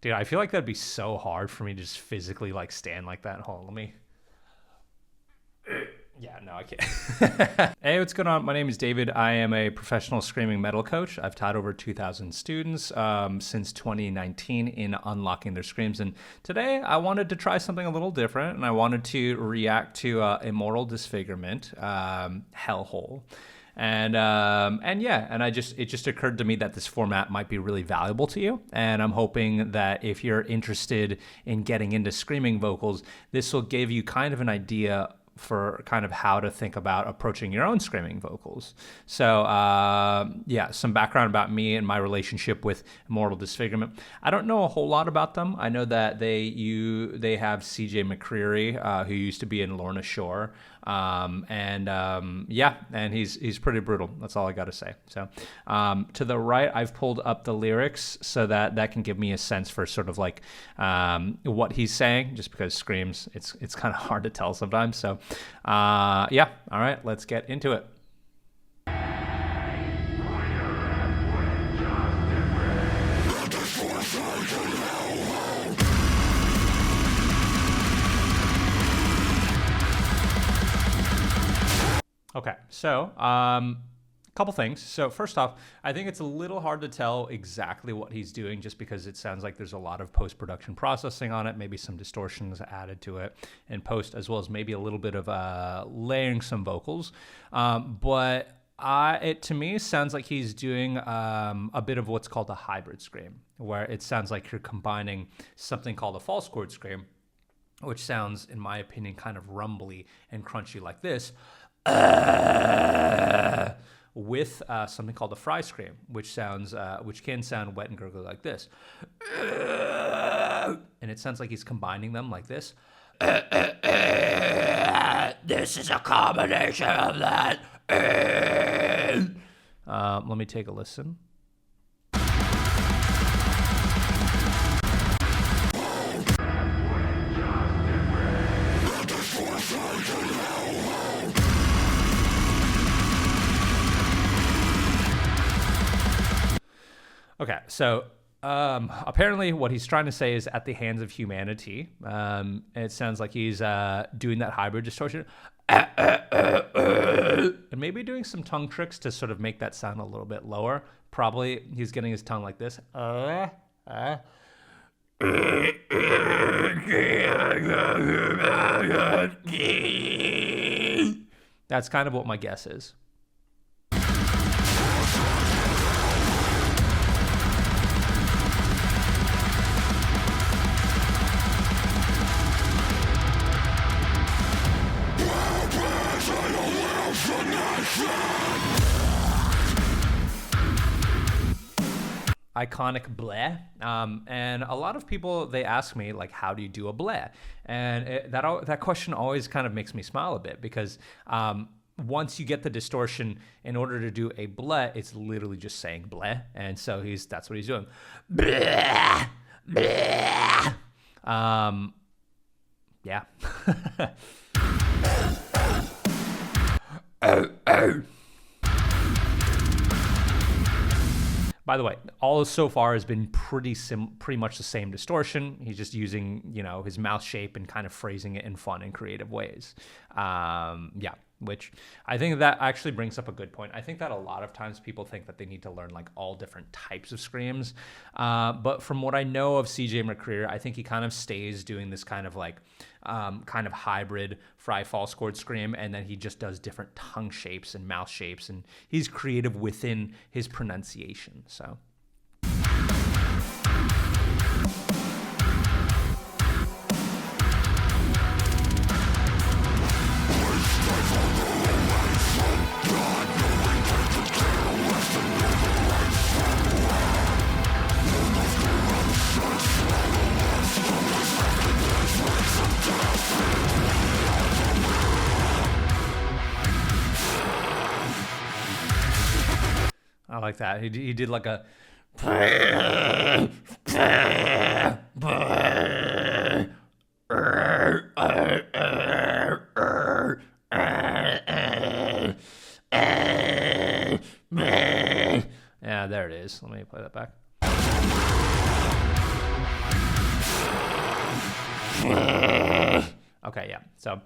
Dude, I feel like that'd be so hard for me to just physically like stand like that. Hold on, let me. Yeah, no, I can't. Hey, what's going on? My name is David. I am a professional screaming metal coach. I've taught over 2,000 students since 2019 in unlocking their screams. And today I wanted to try something a little different, and I wanted to react to Immortal, Disfigurement, Hellhole. And it just occurred to me that this format might be really valuable to you. And I'm hoping that if you're interested in getting into screaming vocals, this will give you kind of an idea for kind of how to think about approaching your own screaming vocals. So some background about me and my relationship with Immortal Disfigurement. I don't know a whole lot about them. I know that they have CJ McCreery, who used to be in Lorna Shore. And he's pretty brutal. That's all I got to say. So to the right, I've pulled up the lyrics so that can give me a sense for sort of like what he's saying, just because screams, it's kind of hard to tell sometimes. So all right, let's get into it. Okay, so couple things. So first off, I think it's a little hard to tell exactly what he's doing just because it sounds like there's a lot of post-production processing on it, maybe some distortions added to it in post, as well as maybe a little bit of layering some vocals. But it to me sounds like he's doing a bit of what's called a hybrid scream, where it sounds like you're combining something called a false chord scream, which sounds, in my opinion, kind of rumbly and crunchy like this, with something called a fry scream, which can sound wet and gurgly like this, and it sounds like he's combining them like this. This is a combination of that. Let me take a listen. Okay, so apparently what he's trying to say is at the hands of humanity. And it sounds like he's doing that hybrid distortion. And maybe doing some tongue tricks to sort of make that sound a little bit lower. Probably he's getting his tongue like this. That's kind of what my guess is. Iconic bleh. And a lot of people, they ask me, like, how do you do a bleh? And that question always kind of makes me smile a bit because once you get the distortion, in order to do a bleh, it's literally just saying bleh. And so that's what he's doing. Bleh, bleh. Yeah. By the way, all so far has been pretty much the same distortion. He's just using, his mouth shape and kind of phrasing it in fun and creative ways. Which I think that actually brings up a good point. I think that a lot of times people think that they need to learn like all different types of screams. But from what I know of CJ McCreery, I think he kind of stays doing this kind of like kind of hybrid fry false chord scream, and then he just does different tongue shapes and mouth shapes, and he's creative within his pronunciation. So I like that. He did like a yeah, there it is. Let me play that back. Yeah. So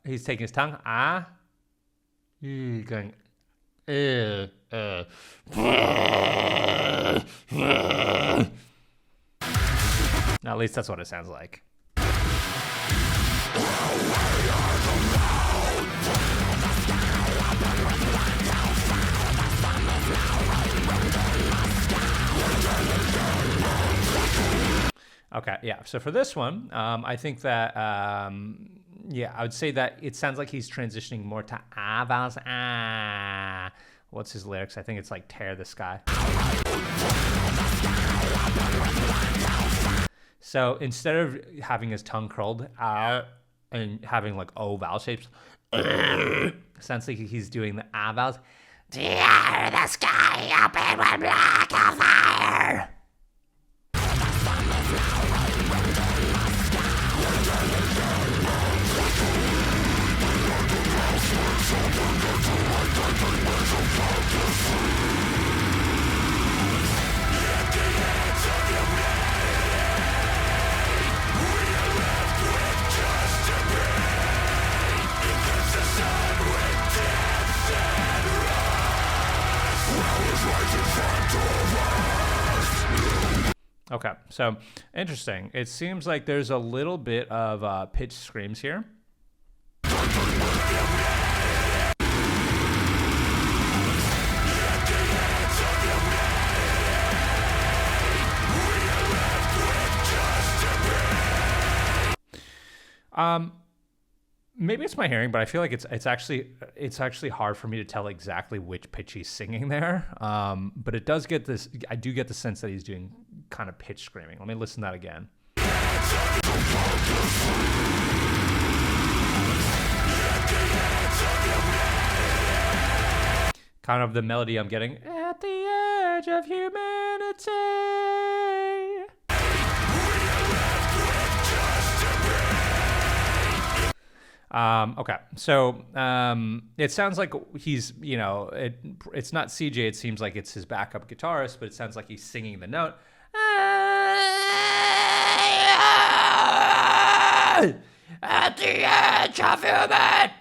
he's taking his tongue. Going. At least that's what it sounds like. Okay, yeah. So for this one, I think that, yeah, I would say that it sounds like he's transitioning more to vowels. What's his lyrics? I think it's like tear the sky. So instead of having his tongue curled and having like O vowel shapes, sounds like he's doing the vowels. Tear the sky open with black fire. Okay, so interesting. It seems like there's a little bit of pitch screams here. Maybe it's my hearing, but I feel like it's actually hard for me to tell exactly which pitch he's singing there. But it does get this. I do get the sense that he's doing kind of pitch screaming. Let me listen to that again. Kind of the melody I'm getting at the edge of humanity. Okay, so it sounds like he's, it's not CJ, it seems like it's his backup guitarist, but it sounds like he's singing the note. At the edge of humanity,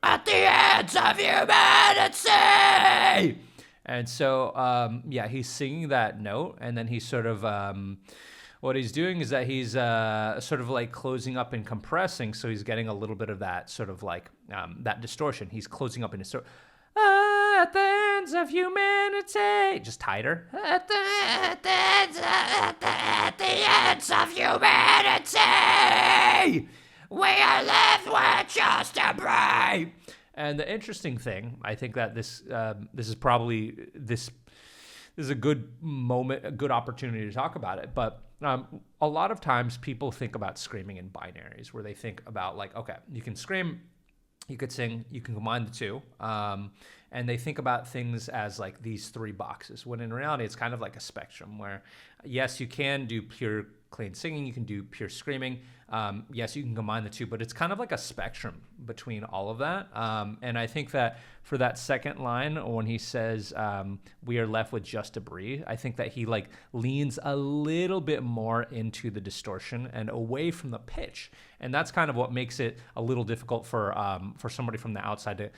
at the edge of humanity. And so, yeah, he's singing that note, and then he's sort of, what he's doing is that he's sort of like closing up and compressing, so he's getting a little bit of that sort of like that distortion. He's closing up and it's at the ends of humanity, just tighter. At the ends of humanity, we are left with just a brain. And the interesting thing, I think that this is probably this is a good moment, a good opportunity to talk about it, but. A lot of times people think about screaming in binaries, where they think about like, okay, you can scream, you could sing, you can combine the two. And they think about things as like these three boxes, when in reality, it's kind of like a spectrum where, yes, you can do pure clean singing, you can do pure screaming. Yes, you can combine the two, but it's kind of like a spectrum between all of that. And I think that for that second line, when he says, we are left with just debris, I think that he like leans a little bit more into the distortion and away from the pitch. And that's kind of what makes it a little difficult for somebody from the outside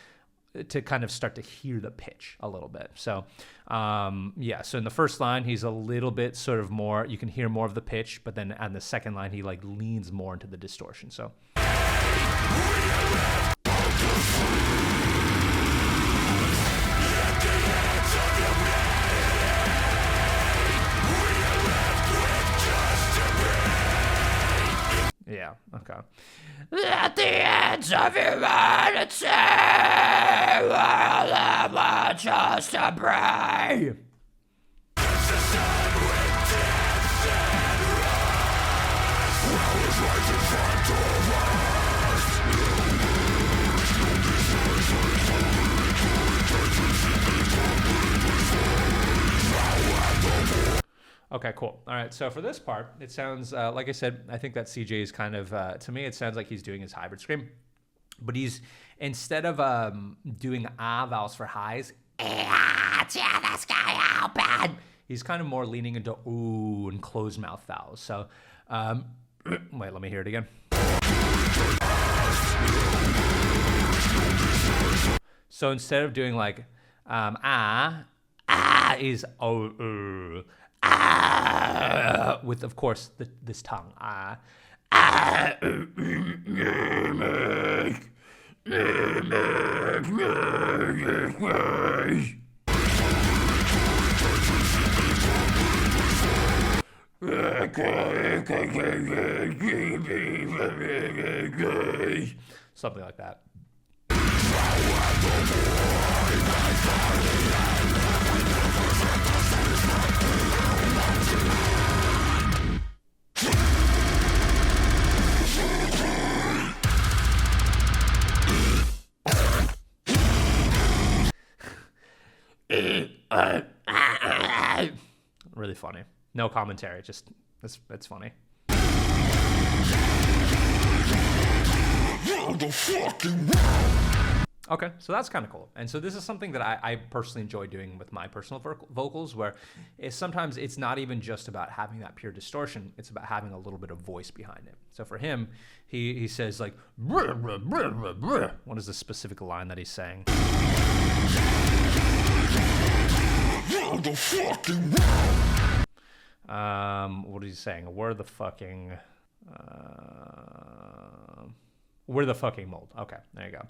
to kind of start to hear the pitch a little bit. So, yeah, so in the first line, he's a little bit sort of more, you can hear more of the pitch, but then on the second line, he like leans more into the distortion. So. Yeah, okay. At the ends of humanity, we're just a brain. Okay, cool. All right, so for this part, it sounds, like I said, I think that CJ is kind of, to me, it sounds like he's doing his hybrid scream. But he's, instead of doing vowels for highs, he's kind of more leaning into ooh and closed mouth vowels. So, wait, let me hear it again. So instead of doing like is with, of course, this tongue. Something like that. Really funny. No commentary, just it's funny. Okay, so that's kind of cool. And so this is something that I personally enjoy doing with my personal vocals, where sometimes it's not even just about having that pure distortion, it's about having a little bit of voice behind it. So for him, he says like, brr, brr, brr, brr, brr. What is the specific line that he's saying? What is he saying? We're the fucking mold. Okay, there you go.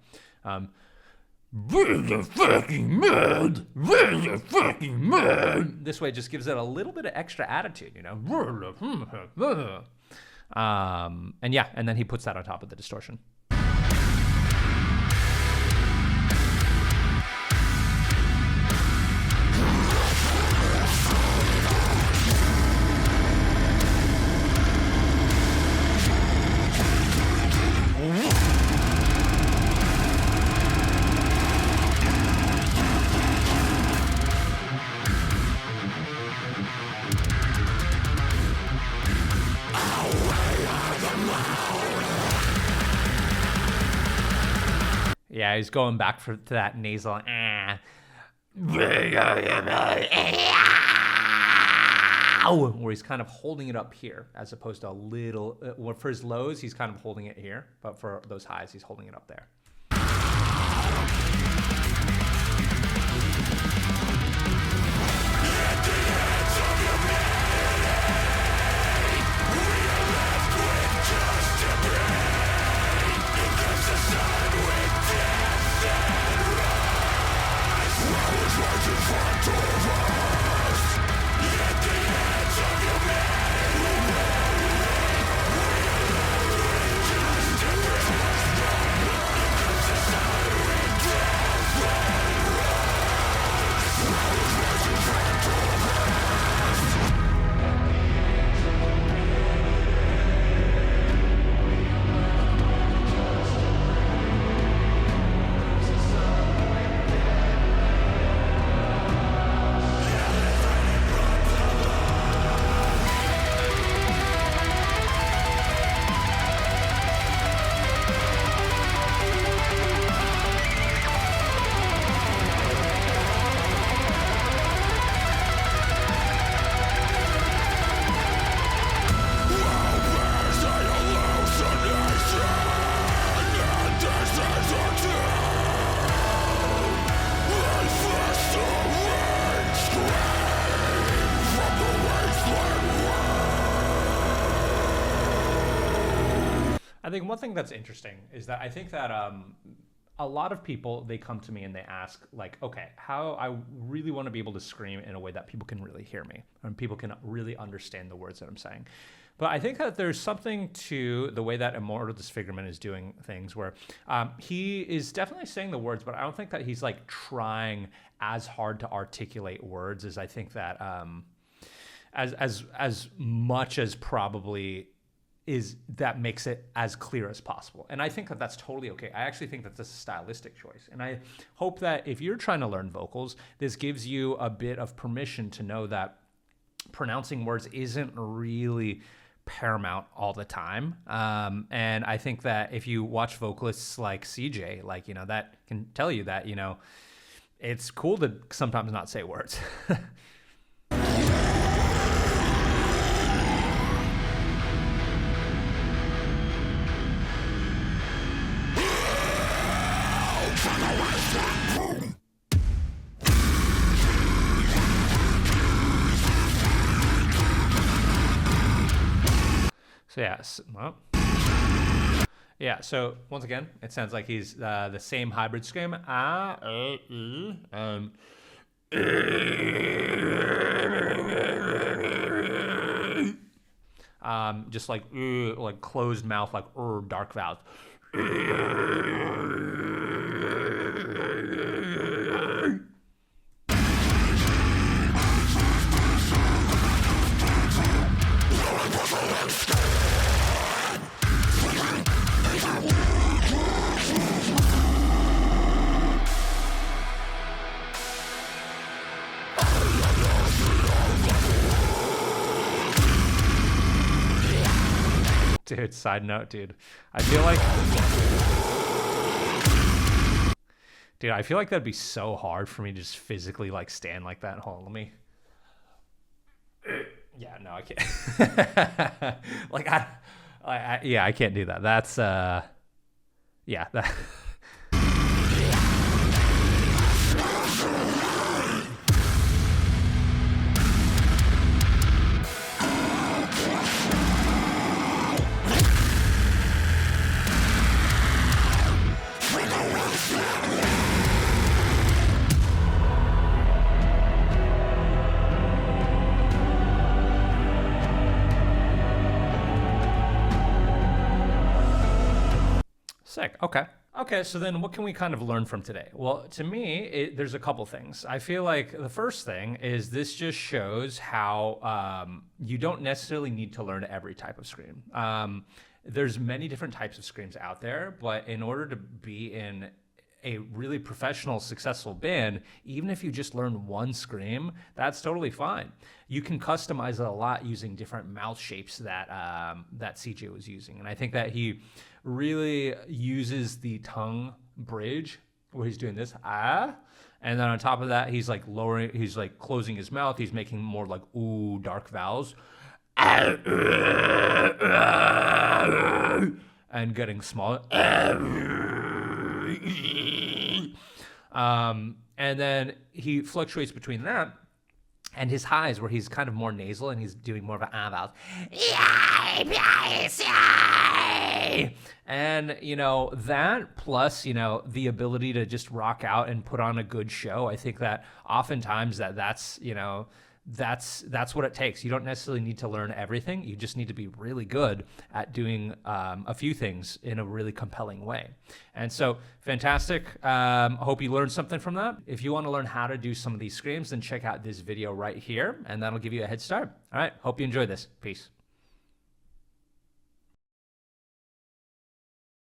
We're the fucking mold. We're the fucking mold. This way it just gives it a little bit of extra attitude, you know. And yeah, and then he puts that on top of the distortion. Yeah, he's going back to that nasal where he's kind of holding it up here as opposed to a little, for his lows, he's kind of holding it here, but for those highs, he's holding it up there. I think one thing that's interesting is that I think that a lot of people, they come to me and they ask like, okay, how I really want to be able to scream in a way that people can really hear me and people can really understand the words that I'm saying. But I think that there's something to the way that Immortal Disfigurement is doing things where he is definitely saying the words, but I don't think that he's like trying as hard to articulate words as I think that as much as probably is that makes it as clear as possible. And I think that that's totally okay. I actually think that that's a stylistic choice. And I hope that if you're trying to learn vocals, this gives you a bit of permission to know that pronouncing words isn't really paramount all the time. And I think that if you watch vocalists like CJ, like, you know, that can tell you that, you know, it's cool to sometimes not say words. So yeah, well, yeah. So once again, it sounds like he's the same hybrid scream. Just like closed mouth, like dark vowels. Dude, side note, dude. I feel like that'd be so hard for me to just physically like stand like that. Hold on, let me. Yeah, no, I can't. Like I can't do that. That's yeah, that. Sick. Okay. Okay, so then what can we kind of learn from today? Well, to me, there's a couple things. I feel like the first thing is this just shows how you don't necessarily need to learn every type of scream. There's many different types of screams out there, but in order to be in a really professional, successful band, even if you just learn one scream, that's totally fine. You can customize it a lot using different mouth shapes that that CJ was using. And I think that he really uses the tongue bridge where he's doing this, and then on top of that, he's like lowering, he's like closing his mouth. He's making more like ooh dark vowels, and getting smaller. And then he fluctuates between that and his highs, where he's kind of more nasal and he's doing more of an vowel. And, you know, that plus, you know, the ability to just rock out and put on a good show. I think that oftentimes that's, you know, that's what it takes. You don't necessarily need to learn everything. You just need to be really good at doing a few things in a really compelling way. And so, fantastic. I hope you learned something from that. If you want to learn how to do some of these screams, then check out this video right here, and that'll give you a head start. All right, hope you enjoyed this. Peace.